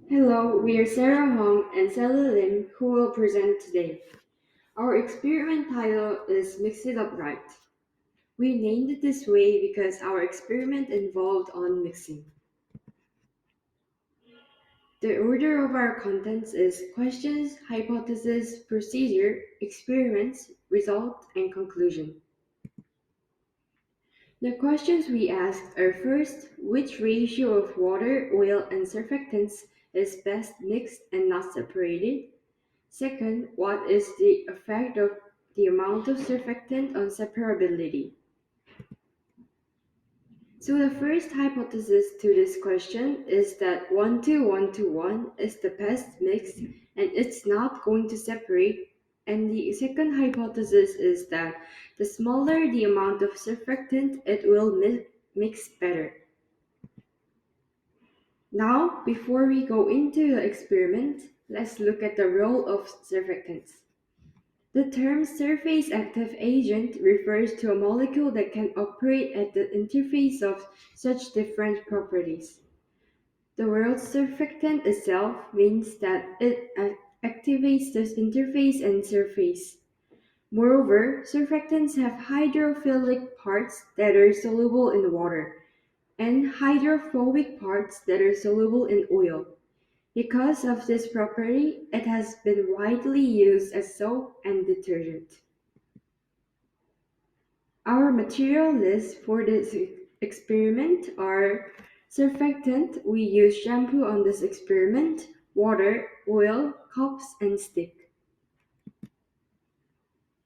Hello, we are Sarah Hong and Sally Lim who will present today. Our experiment title is Mix It Up Right. We named it this way because our experiment involved on mixing. The order of our contents is questions, hypothesis, procedure, experiments, result, and conclusion. The questions we asked are first, which ratio of water, oil, and surfactants is best mixed and not separated? Second, what is the effect of the amount of surfactant on separability? So the first hypothesis to this question is that 1:1:1 is the best mix and it's not going to separate. And the second hypothesis is that the smaller the amount of surfactant, it will mix better. Now, before we go into the experiment, let's look at the role of surfactants. The term surface active agent refers to a molecule that can operate at the interface of such different properties. The word surfactant itself means that it activates this interface and surface. Moreover, surfactants have hydrophilic parts that are soluble in water and hydrophobic parts that are soluble in oil. Because of this property, it has been widely used as soap and detergent. Our material list for this experiment are surfactant, we use shampoo on this experiment, water, oil, cups, and stick.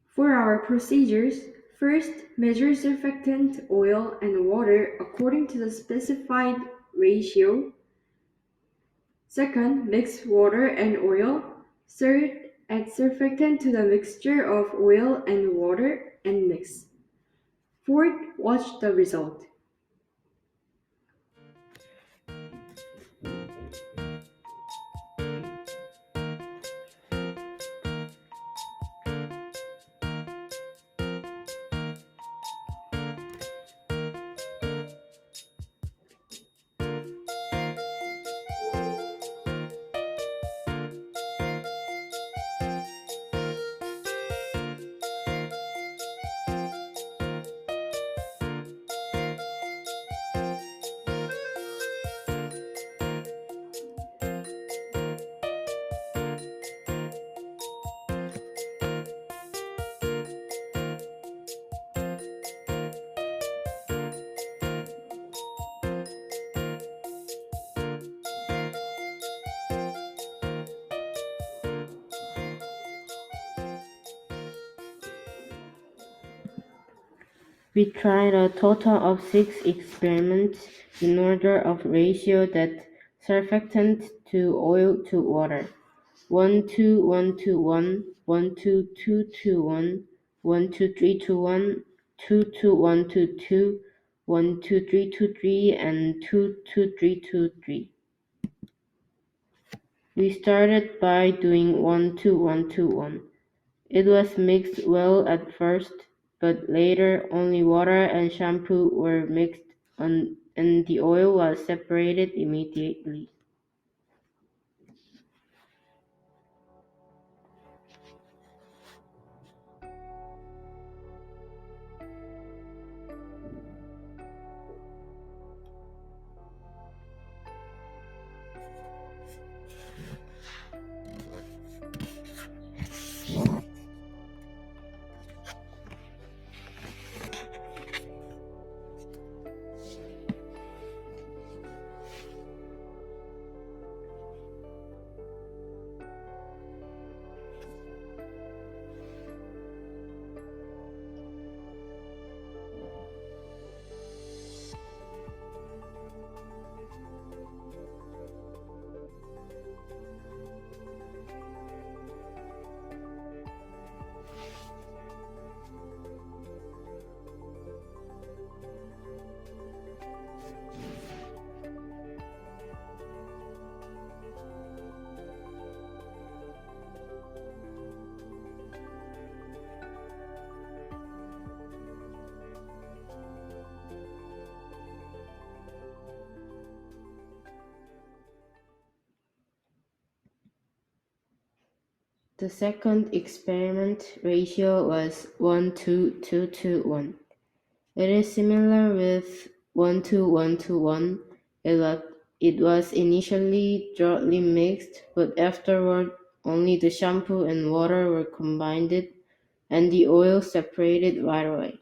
For our procedures, first measure surfactant, oil, and water according to the specified ratio. Second, mix water and oil. Third, add surfactant to the mixture of oil and water and mix. Fourth, watch the result. We tried a total of 6 experiments in order of ratio that surfactant to oil to water: 1:1:1, 1:2:2:1, 1:3:1, 2:1:2, 1:3:3, and 2:3:3. We started by doing 1:1:1. It was mixed well at first, but later only water and shampoo were mixed and the oil was separated immediately. The second experiment ratio was 1:2:2:1. It is similar with 1:1:1. It was initially thoroughly mixed, but afterward only the shampoo and water were combined and the oil separated right away.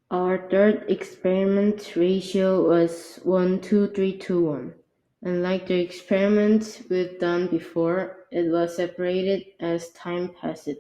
Our third experiment ratio was 1:3:2:1. And like the experiments we've done before, it was separated as time passed.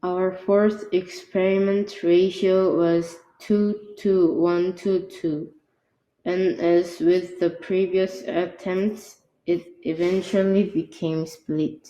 Our fourth experiment ratio was 2:1:2:2, and as with the previous attempts, it eventually became split.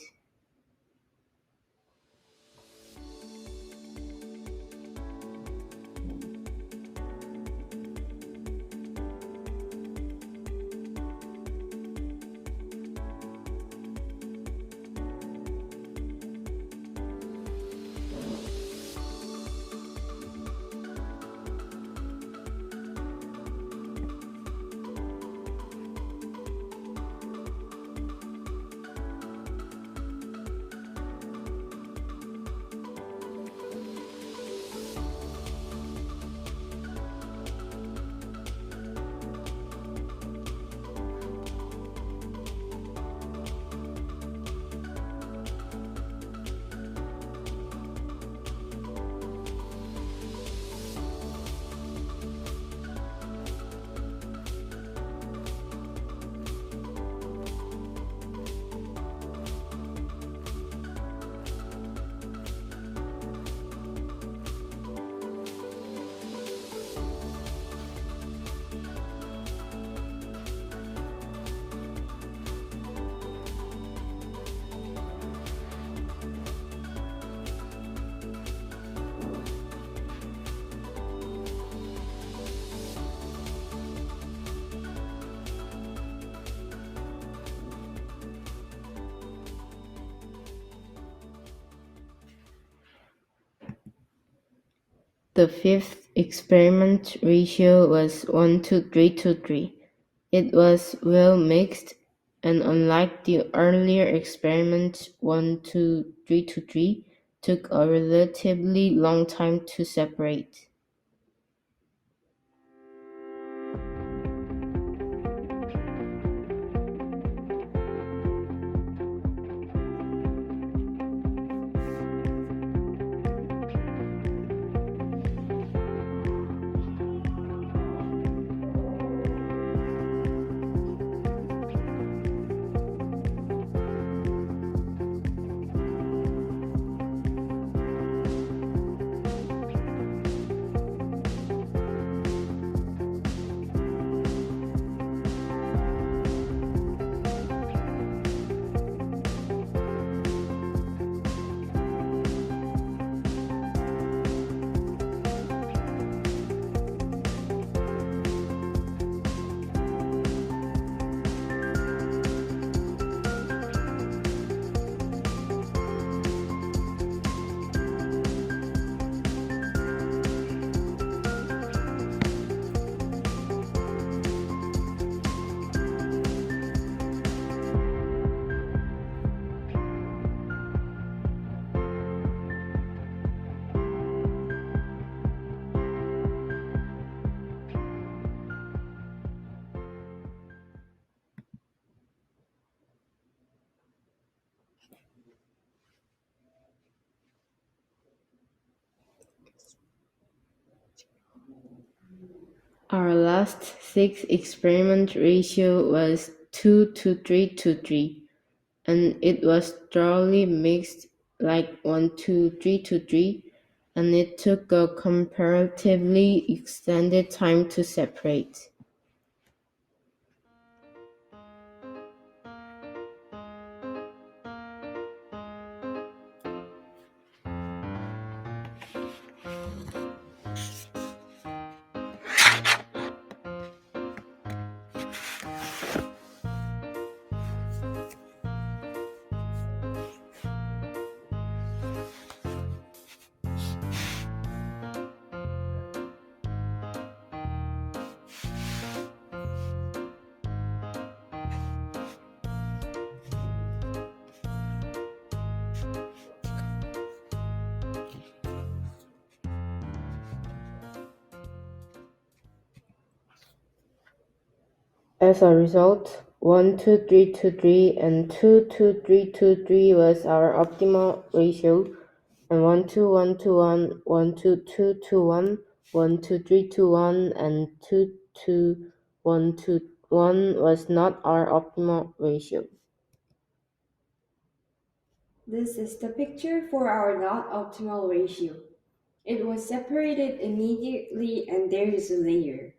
The fifth experiment ratio was 1:3:3. It was well mixed, and unlike the earlier experiment 1:3:3, took a relatively long time to separate. Our last six experiment ratio was 2 to 3 to 3, and it was thoroughly mixed like 1 to 3 to 3, and it took a comparatively extended time to separate. As a result, 1 to 3 to 3 and 2 to 3 to 3 was our optimal ratio, and 1 to 1 to 1, 1 to 2 to 1, 1 to 3 to 1, and 2 to 1 to 1 was not our optimal ratio. This is the picture for our not optimal ratio. It was separated immediately and there is a layer.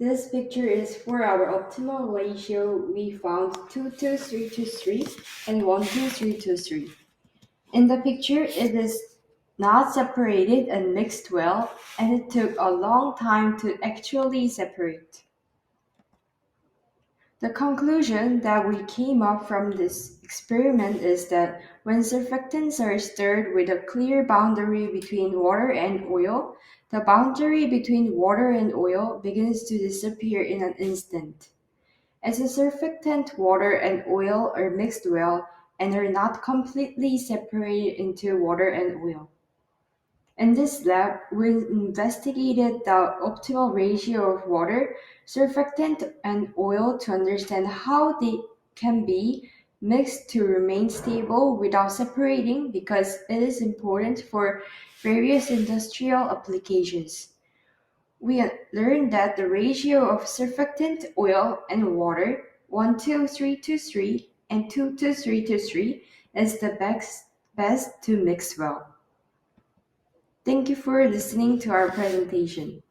This picture is for our optimal ratio. We found 2 to 3 to 3 and 1 to 3 to 3. In the picture, it is not separated and mixed well, and it took a long time to actually separate. The conclusion that we came up from this experiment is that when surfactants are stirred with a clear boundary between water and oil, the boundary between water and oil begins to disappear in an instant. As a surfactant, water and oil are mixed well and are not completely separated into water and oil. In this lab, we investigated the optimal ratio of water, surfactant, and oil to understand how they can be mixed to remain stable without separating because it is important for various industrial applications. We learned that the ratio of surfactant, oil, and water 1 to 3 to 3 and 2 to 3 to 3 is the best to mix well. Thank you for listening to our presentation.